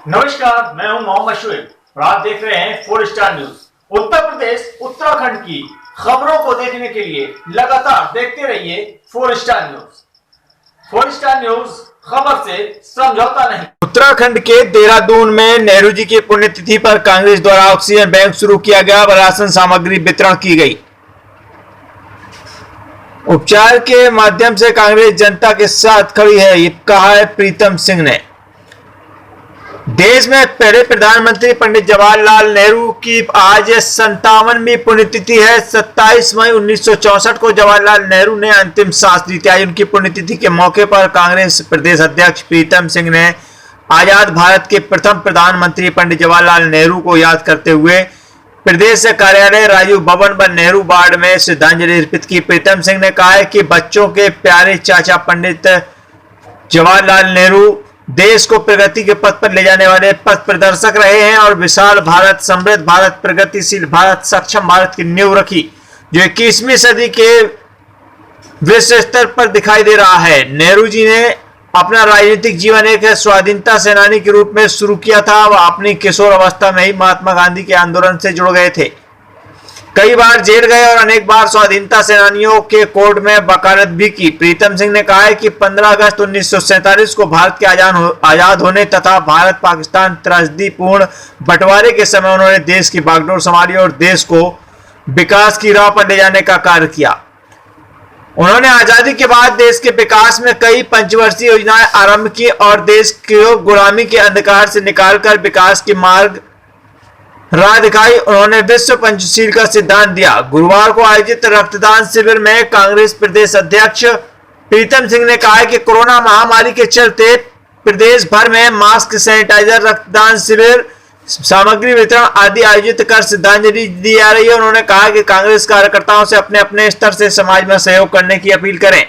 नमस्कार, मैं हूं मोहम्मद शुएब और आप देख रहे हैं 4 स्टार न्यूज। उत्तर प्रदेश उत्तराखंड की खबरों को देखने के लिए लगातार देखते रहिए 4 स्टार न्यूज। 4 स्टार न्यूज, खबर से समझौता नहीं। उत्तराखंड के देहरादून में नेहरू जी की पुण्यतिथि पर कांग्रेस द्वारा ऑक्सीजन बैंक शुरू किया गया और राशन सामग्री वितरण की गई। उपचार के माध्यम से कांग्रेस जनता के साथ खड़ी है, ये कहा है प्रीतम सिंह ने। देश में पहले प्रधानमंत्री पंडित जवाहरलाल नेहरू की आज 57वीं पुण्यतिथि है। 27 मई 1964 को जवाहरलाल नेहरू ने अंतिम सांस ली थी। आज उनकी पुण्यतिथि के मौके पर कांग्रेस प्रदेश अध्यक्ष प्रीतम सिंह ने आजाद भारत के प्रथम प्रधानमंत्री पंडित जवाहरलाल नेहरू को याद करते हुए प्रदेश कार्यालय राजीव भवन व नेहरू वार्ड में श्रद्धांजलि अर्पित की। प्रीतम सिंह ने कहा है कि बच्चों के प्यारे चाचा पंडित जवाहरलाल नेहरू देश को प्रगति के पथ पर ले जाने वाले पथ प्रदर्शक रहे हैं और विशाल भारत, समृद्ध भारत, प्रगतिशील भारत, सक्षम भारत की नींव रखी, जो 21वीं सदी के विश्व स्तर पर दिखाई दे रहा है। नेहरू जी ने अपना राजनीतिक जीवन एक स्वाधीनता सेनानी के रूप में शुरू किया था। वह अपनी किशोर अवस्था में ही महात्मा गांधी के आंदोलन से जुड़ गए थे। कई बार जेल गए और अनेक बार स्वाधीनता सेनानियों के कोर्ट में वकालत भी की। प्रीतम सिंह ने कहा है कि 15 अगस्त 1947 को भारत के आजाद होने तथा भारत पाकिस्तान त्रासदीपूर्ण बंटवारे के समय उन्होंने देश की बागडोर संभाली और देश को विकास की राह पर ले जाने का कार्य किया। उन्होंने आजादी के बाद देश के विकास में कई पंचवर्षीय योजनाएं आरंभ की और देश को गुलामी के अंधकार से निकालकर विकास के मार्ग राह दिखाई। उन्होंने विश्व पंचशील का सिद्धांत दिया। गुरुवार को आयोजित रक्तदान शिविर में कांग्रेस प्रदेश अध्यक्ष प्रीतम सिंह ने कहा कि कोरोना महामारी के चलते प्रदेश भर में मास्क, सैनिटाइजर, रक्तदान शिविर, सामग्री वितरण आदि आयोजित कर श्रद्धांजलि दी जा रही है। उन्होंने कहा कि कांग्रेस कार्यकर्ताओं से अपने अपने स्तर से समाज में सहयोग करने की अपील करें।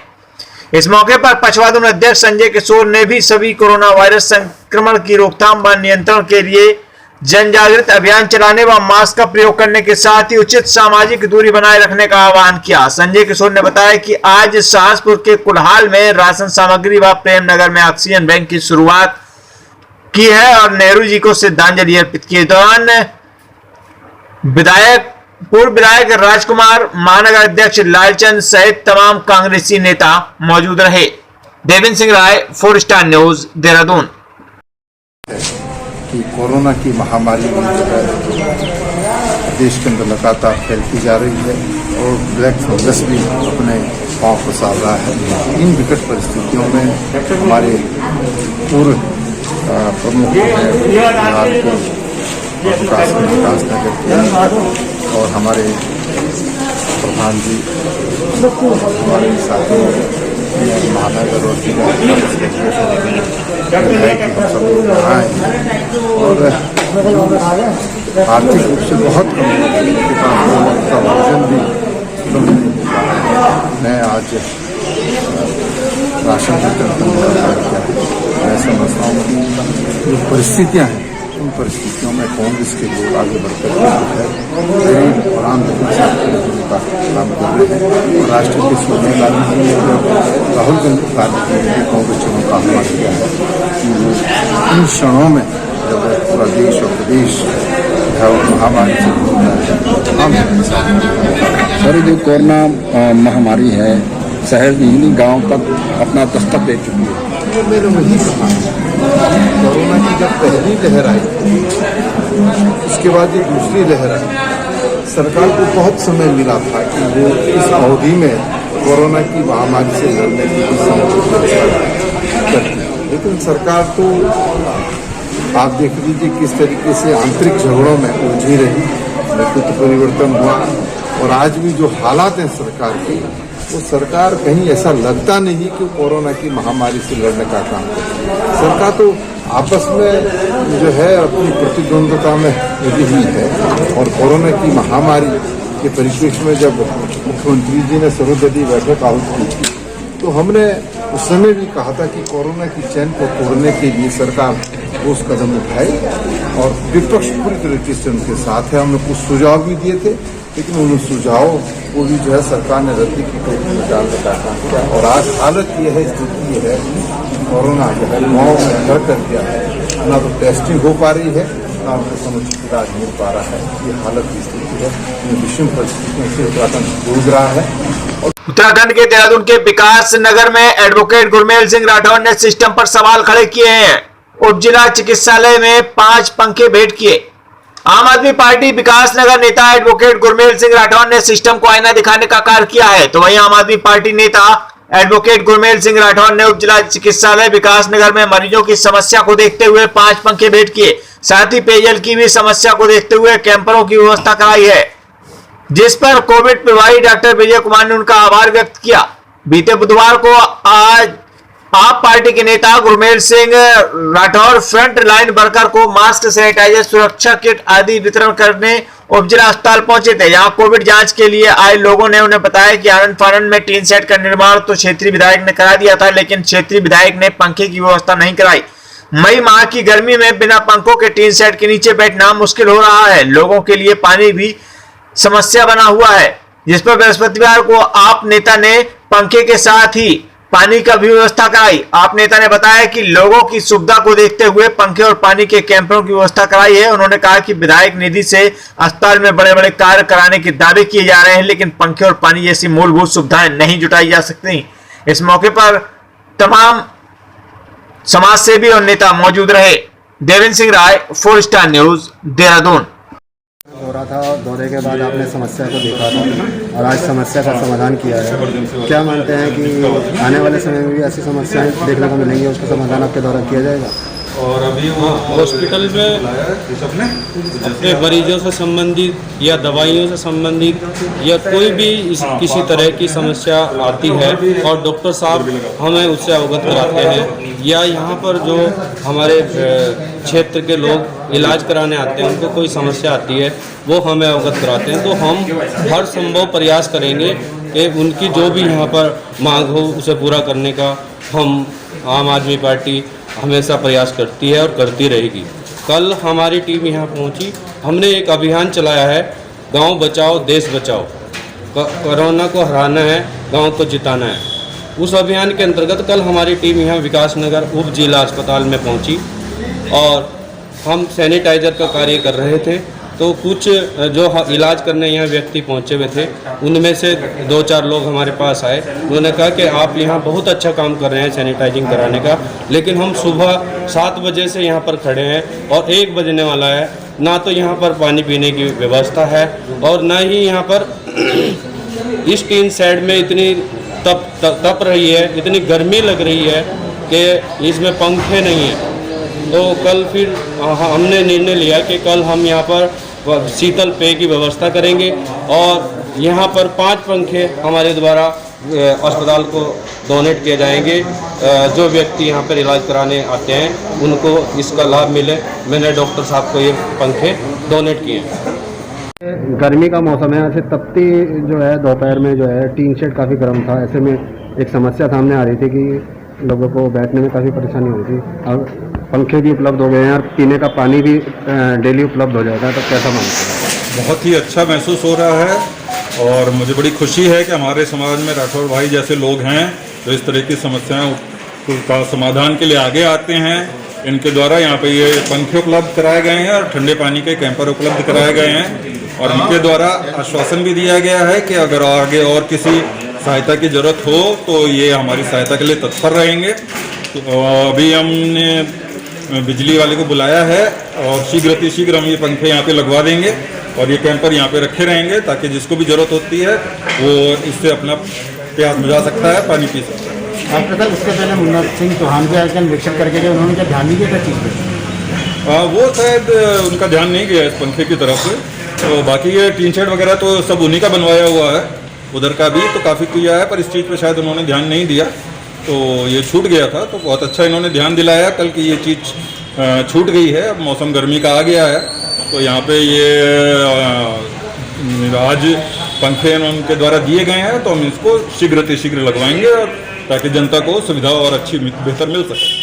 इस मौके पर पक्षवादन अध्यक्ष संजय किशोर ने भी सभी कोरोना वायरस संक्रमण की रोकथाम व नियंत्रण के लिए जन जागृति अभियान चलाने व मास्क का प्रयोग करने के साथ ही उचित सामाजिक दूरी बनाए रखने का आह्वान किया। संजय किशोर ने बताया कि आज शाहजपुर के कुल्हाल में राशन सामग्री व प्रेम नगर में ऑक्सीजन बैंक की शुरुआत की है और नेहरू जी को श्रद्धांजलि अर्पित की। दौरान पूर्व विधायक राजकुमार, महानगर अध्यक्ष लालचंद सहित तमाम कांग्रेसी नेता मौजूद रहे। देवेंद्र सिंह राय, 4 स्टार न्यूज, देहरादून। कि कोरोना की महामारी जो है देश के अंदर लगातार फैलती जा रही है और ब्लैक फंगस भी अपने पांव पसार रहा है। इन विकट परिस्थितियों में हमारे पूर्व प्रमुख विकास नगर के और हमारे प्रधान जी, हमारे साथी महानगर और हम सब लोग यहाँ हैं और आर्थिक रूप से बहुत कम भोजन भी मैं आज राशन वितरण करने का कार्य किया है। मैं समझता हूँ कि जो परिस्थितियाँ हैं उन परिस्थितियों में कांग्रेस के लोग आगे बढ़कर गरीब और आम जनता का काम कर रहे हैं और राष्ट्र के सोचने गांधी जी ने राहुल गांधी जी ने कांग्रेस चुनाव का आह्वान किया है कि वो इन क्षणों में जब पूरा देश और प्रदेश महामारी से सर, जो कोरोना महामारी है शहर नहीं गांव तक अपना दस्तक दे चुकी है। वो मेरे वही कहा, कोरोना की जब पहली लहर आई उसके बाद ये दूसरी लहर आई, सरकार को बहुत समय मिला था कि वो इस अवधि में कोरोना की महामारी से लड़ने की करती, लेकिन सरकार तो आप देख लीजिए किस तरीके से आंतरिक झगड़ों में उलझी रही। नेतृत्व परिवर्तन हुआ और आज भी जो हालात हैं सरकार के, वो सरकार कहीं ऐसा लगता नहीं कि कोरोना की महामारी से लड़ने का काम करे। सरकार तो आपस में जो है अपनी प्रतिद्वंद्विता में लगी हुई है और कोरोना की महामारी के परिप्रेक्ष्य में जब मुख्यमंत्री जी ने सर्वदलीय बैठक आहूत की तो हमने उस समय भी कहा था कि कोरोना की चैन को तोड़ने के लिए सरकार ठोस कदम उठाए और विपक्ष पूरी तरीके से उनके साथ है। हमने कुछ सुझाव भी दिए थे लेकिन उन सुझावों को भी जो है सरकार ने रद्दी की टोकरी में डालने का काम किया और आज हालत ये है, स्थिति ये है, कोरोना जो है गाँव में घर कर दिया है ना तो टेस्टिंग हो पा रही है, ना उनको समुचित इलाज मिल पा रहा है। ये हालत की स्थिति है, इन विषम परिस्थितियों से उत्तराखंड जूझ रहा है। उत्तराखंड के देहरादून के विकास नगर में एडवोकेट गुरमेल सिंह राठौर ने सिस्टम पर सवाल खड़े किए हैं। उप जिला चिकित्सालय में 5 पंखे भेंट किए। आम आदमी पार्टी विकास नगर नेता एडवोकेट गुरमेल सिंह राठौर ने सिस्टम को आईना दिखाने का कार्य किया है, तो वहीं आम आदमी पार्टी नेता एडवोकेट गुरमेल सिंह राठौर ने उप जिला चिकित्सालय विकास नगर में मरीजों की समस्या को देखते हुए 5 पंखे भेंट किए। साथ ही पेयजल की भी समस्या को देखते हुए कैंपरों की व्यवस्था कराई है, जिस पर कोविड प्रभारी डॉक्टर विजय कुमार ने उनका आभार व्यक्त किया। बीते बुधवार को आज आप पार्टी के नेता Gurmel Singh Rathore front line worker को मास्क, सैनिटाइजर, सुरक्षा किट आदि वितरण करने उप जिला अस्पताल पहुंचे थे। यहाँ कोविड जांच के लिए आए लोगों ने उन्हें बताया कि आनंद फानंद में टीन सेट का निर्माण तो क्षेत्रीय विधायक ने करा दिया था, लेकिन क्षेत्रीय विधायक ने पंखे की व्यवस्था नहीं कराई। मई माह की गर्मी में बिना पंखों के टीन सेट के नीचे बैठना मुश्किल हो रहा है। लोगों के लिए पानी भी समस्या बना हुआ है, जिस पर बृहस्पतिवार को आप नेता ने पंखे के साथ ही पानी का भी व्यवस्था कराई। आप नेता ने बताया कि लोगों की सुविधा को देखते हुए पंखे और पानी के कैंपों की व्यवस्था कराई है। उन्होंने कहा कि विधायक निधि से अस्पताल में बड़े बड़े कार्य कराने के दावे किए जा रहे हैं, लेकिन पंखे और पानी जैसी मूलभूत सुविधाएं नहीं जुटाई जा सकती। इस मौके पर तमाम समाज सेवी और नेता मौजूद रहे। देवेंद्र सिंह राय, 4 स्टार न्यूज, देहरादून। हो रहा था, दौरे के बाद आपने समस्या को देखा था और आज समस्या का समाधान किया है। क्या मानते हैं कि आने वाले समय में भी ऐसी समस्याएं देखने को मिलेंगी, उसका समाधान आपके द्वारा किया जाएगा? और अभी हॉस्पिटल में अपने मरीजों से संबंधित या दवाइयों से संबंधित या कोई भी किसी तरह की समस्या आती है और डॉक्टर साहब हमें उससे अवगत कराते हैं, या यहाँ पर जो हमारे क्षेत्र के लोग इलाज कराने आते हैं उनको कोई समस्या आती है वो हमें अवगत कराते हैं, तो हम हर संभव प्रयास करेंगे कि उनकी जो भी यहाँ पर मांग हो उसे पूरा करने का हम आम आदमी पार्टी हमेशा प्रयास करती है और करती रहेगी। कल हमारी टीम यहाँ पहुँची, हमने एक अभियान चलाया है, गांव बचाओ देश बचाओ। कोरोना को हराना है, गांव को जिताना है। उस अभियान के अंतर्गत कल हमारी टीम यहाँ विकास नगर उप जिला अस्पताल में पहुँची और हम सैनिटाइजर का कार्य कर रहे थे। तो कुछ जो इलाज करने यहाँ व्यक्ति पहुँचे हुए थे उनमें से 2-4 लोग हमारे पास आए। उन्होंने कहा कि आप यहाँ बहुत अच्छा काम कर रहे हैं सैनिटाइजिंग कराने का, लेकिन हम सुबह 7 बजे से यहाँ पर खड़े हैं और 1 बजने वाला है, ना तो यहाँ पर पानी पीने की व्यवस्था है और ना ही यहाँ पर इस टीन शेड में इतनी तप रही है, इतनी गर्मी लग रही है कि इसमें पंखे नहीं हैं। तो कल फिर हमने निर्णय लिया कि कल हम यहाँ पर शीतल पेय की व्यवस्था करेंगे और यहाँ पर 5 पंखे हमारे द्वारा अस्पताल को डोनेट किए जाएंगे। जो व्यक्ति यहाँ पर इलाज कराने आते हैं उनको इसका लाभ मिले। मैंने डॉक्टर साहब को ये पंखे डोनेट किए हैं। गर्मी का मौसम है, ऐसे तपती जो है दोपहर में जो है टीन शेड काफ़ी गर्म था। ऐसे में एक समस्या सामने आ रही थी कि लोगों को बैठने में काफ़ी परेशानी हो रही थी। अब पंखे भी उपलब्ध हो गए हैं और पीने का पानी भी डेली उपलब्ध हो जाएगा, तो कैसा मानते हैं? बहुत ही अच्छा महसूस हो रहा है और मुझे बड़ी खुशी है कि हमारे समाज में राठौर भाई जैसे लोग हैं जो इस तरह की समस्याओं का समाधान के लिए आगे आते हैं। इनके द्वारा यहाँ पे ये पंखे उपलब्ध कराए गए हैं और ठंडे पानी के कैंपर उपलब्ध कराए गए हैं और इनके द्वारा आश्वासन भी दिया गया है कि अगर आगे और किसी सहायता की ज़रूरत हो तो ये हमारी सहायता के लिए तत्पर रहेंगे। तो अभी हमने बिजली वाले को बुलाया है और शीघ्र हम ये पंखे यहाँ पे लगवा देंगे और ये कैंपर यहाँ पे रखे रहेंगे ताकि जिसको भी ज़रूरत होती है वो इससे अपना प्यास बुझा सकता है, पानी पी सकता है। डॉक्टर साहब, उसके पहले मुन्ना सिंह चौहान के आकर निरीक्षण करके गए, उन्होंने क्या ध्यान नहीं दिया था चीज़ पर? वो शायद उनका ध्यान नहीं गया इस पंखे की तरफ से। तो बाकी ये टीन शेड वगैरह तो सब उन्हीं का बनवाया हुआ है, उधर का भी तो काफ़ी किया है, पर इस चीज़ पर शायद उन्होंने ध्यान नहीं दिया तो ये छूट गया था। तो बहुत अच्छा इन्होंने ध्यान दिलाया, कल की ये चीज़ छूट गई है। अब मौसम गर्मी का आ गया है तो यहाँ पे ये आज पंखे उनके द्वारा दिए गए हैं तो हम इसको शीघ्र लगवाएंगे और ताकि जनता को सुविधा और अच्छी बेहतर मिल सके।